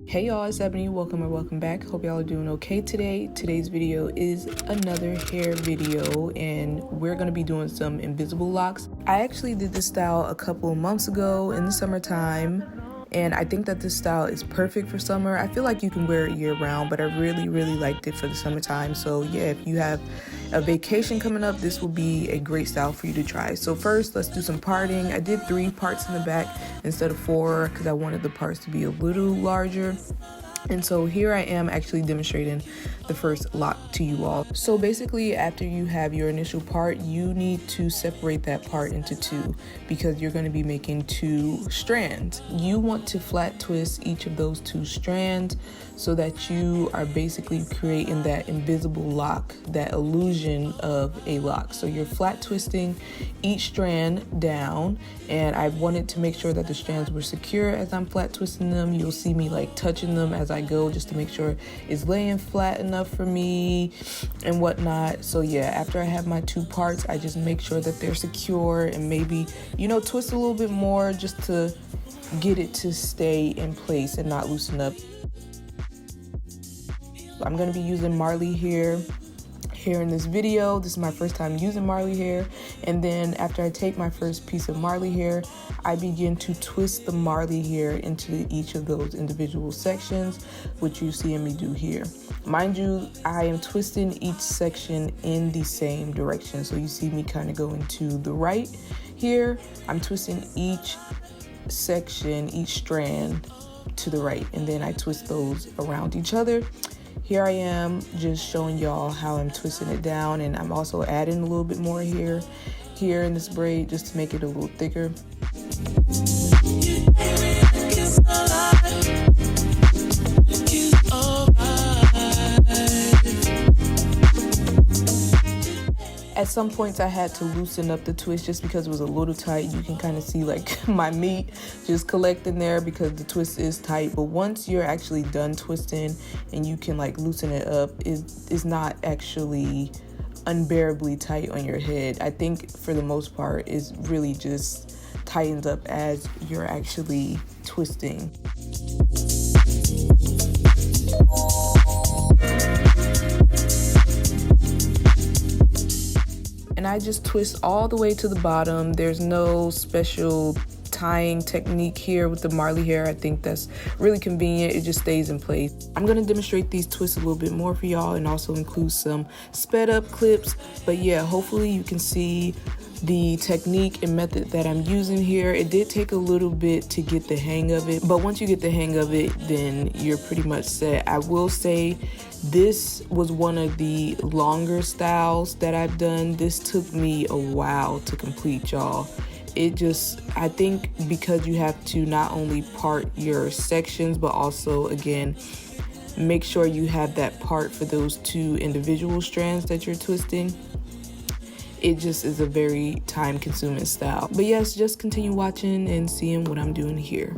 Hey y'all, it's Ebony. Welcome or welcome back. Hope y'all are doing okay today. Today's video is another hair video and we're going to be doing some invisible locks. I actually did this style a couple of months ago in the summertime and I think that this style is perfect for summer. I feel like you can wear it year round, but I really liked it for the summertime. So yeah, if you have a vacation coming up, this will be a great style for you to try. So first, let's do some parting. I did 3 parts in the back instead of 4 because I wanted the parts to be a little larger. And so here I am actually demonstrating the first lock to you all. So basically, after you have your initial part, you need to separate that part into 2 because you're going to be making 2 strands. You want to flat twist each of those 2 strands so that you are basically creating that invisible lock, that illusion of a lock. So you're flat twisting each strand down, and I wanted to make sure that the strands were secure as I'm flat twisting them. You'll see me like touching them as I go just to make sure it's laying flat enough for me and whatnot. So yeah, after I have my 2 parts, I just make sure that they're secure and maybe, twist a little bit more just to get it to stay in place and not loosen up. I'm going to be using Marley hair in this video. This is my first time using Marley hair, and then after I take my first piece of Marley hair, I begin to twist the Marley hair into each of those individual sections, which you see me do here. Mind you, I am twisting each section in the same direction, so you see me kind of going to the right here. I'm twisting each section, each strand to the right, and then I twist those around each other. Here I am just showing y'all how I'm twisting it down, and I'm also adding a little bit more here in this braid just to make it a little thicker. At some points I had to loosen up the twist just because it was a little tight. You can kind of see like my meat just collecting there because the twist is tight. But once you're actually done twisting and you can like loosen it up, it's not actually unbearably tight on your head. I think for the most part it really just tightens up as you're actually twisting. And I just twist all the way to the bottom. There's no special tying technique here with the Marley hair. I think that's really convenient. It just stays in place. I'm gonna demonstrate these twists a little bit more for y'all and also include some sped up clips. But yeah, hopefully you can see the technique and method that I'm using here. It did take a little bit to get the hang of it, but once you get the hang of it, then you're pretty much set. I will say this was one of the longer styles that I've done. This took me a while to complete, y'all. I think because you have to not only part your sections, but also again, make sure you have that part for those 2 individual strands that you're twisting. It just is a very time consuming style. But yes, just continue watching and seeing what I'm doing here.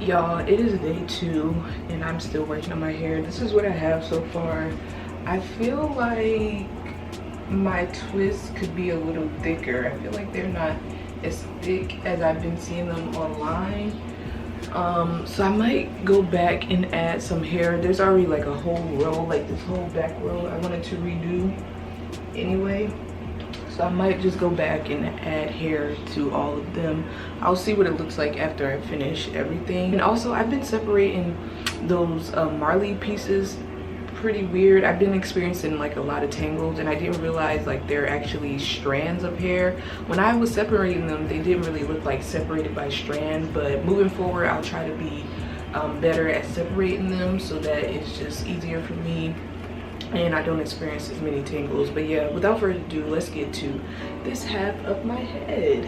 Y'all, it is day 2 and I'm still working on my hair. This is what I have so far. I feel like my twists could be a little thicker. I feel like they're not as thick as I've been seeing them online. So I might go back and add some hair. There's already like a whole row, like this whole back row I wanted to redo anyway. So I might just go back and add hair to all of them. I'll see what it looks like after I finish everything. And also I've been separating those Marley pieces pretty weird. I've been experiencing like a lot of tangles, and I didn't realize like they're actually strands of hair. When I was separating them, they didn't really look like separated by strand, but moving forward I'll try to be better at separating them so that it's just easier for me and I don't experience as many tangles. But yeah, without further ado, let's get to this half of my head.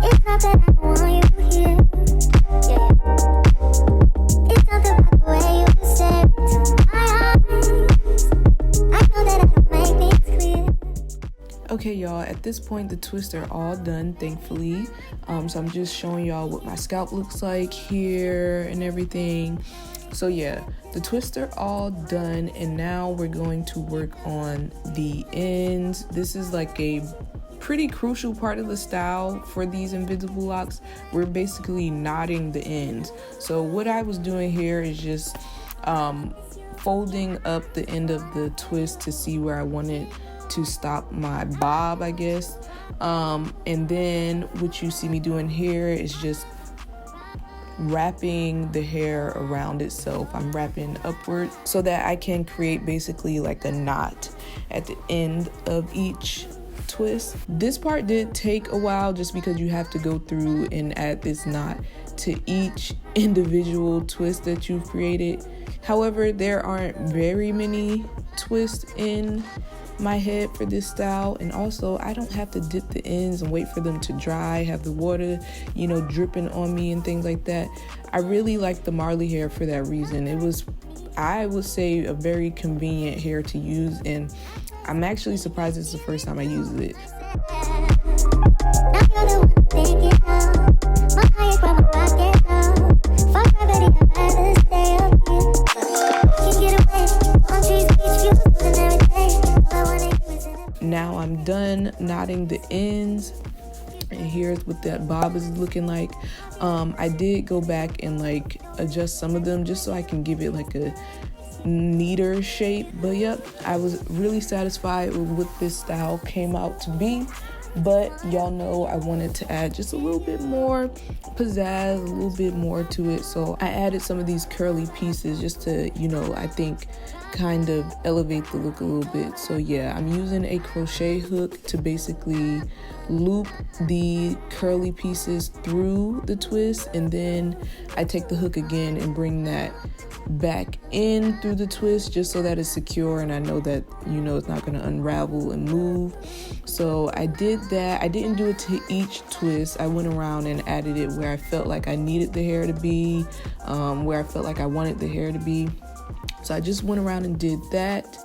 It's not that I want you here. Yeah. It's not the way you stare into my eyes. I know that I don't make things clear. Okay, y'all, at this point the twists are all done, thankfully. So I'm just showing y'all what my scalp looks like here and everything. So yeah, the twists are all done, and now we're going to work on the ends. This is like a pretty crucial part of the style for these invisible locks. We're basically knotting the ends. So what I was doing here is just folding up the end of the twist to see where I wanted to stop my bob, I guess. And then what you see me doing here is just wrapping the hair around itself. I'm wrapping upward so that I can create basically like a knot at the end of each twist. This part did take a while just because you have to go through and add this knot to each individual twist that you've created. However, there aren't very many twists in my head for this style, and also I don't have to dip the ends and wait for them to dry, have the water, you know, dripping on me and things like that. I really like the Marley hair for that reason. It was, I would say, a very convenient hair to use, and I'm actually surprised it's the first time I used it. Now I'm done knotting the ends, and here's what that bob is looking like. I did go back and like adjust some of them just so I can give it like a neater shape, but yep, I was really satisfied with what this style came out to be. but y'all know I wanted to add just a little bit more pizzazz, a little bit more to it. So I added some of these curly pieces just to, you know, I think kind of elevate the look a little bit. So yeah, I'm using a crochet hook to basically loop the curly pieces through the twist, and then I take the hook again and bring that back in through the twist just so that it's secure and I know that, you know, it's not going to unravel and move. So I did that. I didn't do it to each twist. I went around and added it where I felt like I needed the hair to be, where I felt like I wanted the hair to be. So I just went around and did that.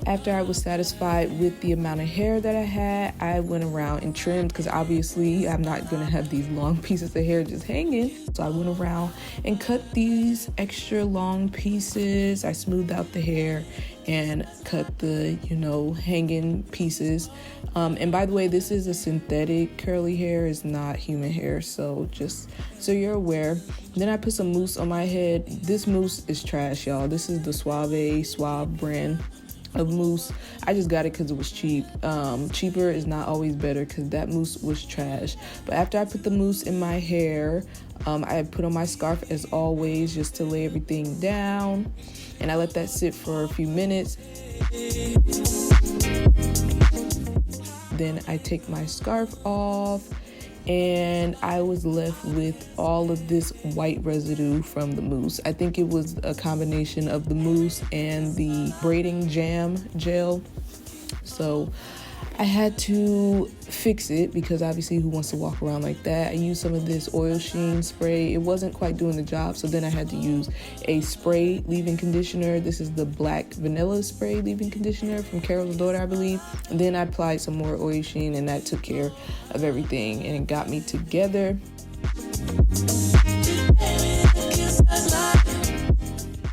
After I was satisfied with the amount of hair that I had, I went around and trimmed, because obviously I'm not gonna have these long pieces of hair just hanging. So I went around and cut these extra long pieces. I smoothed out the hair and cut the, you know, hanging pieces. And by the way, this is a synthetic curly hair, it's not human hair, so just so you're aware. Then I put some mousse on my head. This mousse is trash, y'all. This is the Suave brand of mousse. I just got it because it was cheap. Cheaper is not always better, because that mousse was trash. But after I put the mousse in my hair, I put on my scarf as always, just to lay everything down, and I let that sit for a few minutes. Then I take my scarf off, and I was left with all of this white residue from the mousse. I think it was a combination of the mousse and the braiding jam gel. So I had to fix it, because obviously who wants to walk around like that? I used some of this oil sheen spray. It wasn't quite doing the job, so then I had to use a spray leave-in conditioner. This is the black vanilla spray leave-in conditioner from Carol's Daughter, I believe. And then I applied some more oil sheen, and that took care of everything, and it got me together.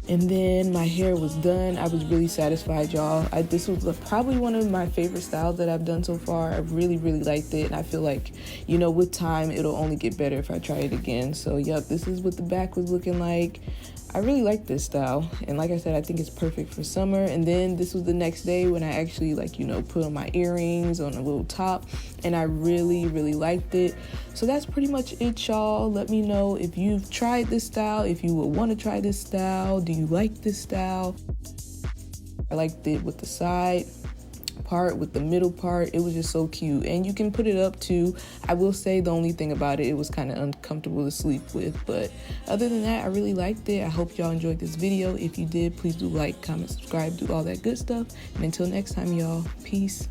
And then my hair was done. I was really satisfied, y'all. This was probably one of my favorite styles that I've done so far. I really, really liked it. And I feel like, you know, with time, it'll only get better if I try it again. So, yep, this is what the back was looking like. I really like this style. And like I said, I think it's perfect for summer. And then this was the next day when I actually, like, you know, put on my earrings on a little top. And I really, really liked it. So that's pretty much it, y'all. Let me know if you've tried this style, if you would want to try this style. Do you like this style? I liked it with the side part, with the middle part. It was just so cute, and you can put it up too. I will say the only thing about it was kind of uncomfortable to sleep with, but other than that, I really liked it. I hope y'all enjoyed this video. If you did, please do like, comment, subscribe, do all that good stuff, and until next time, y'all, peace.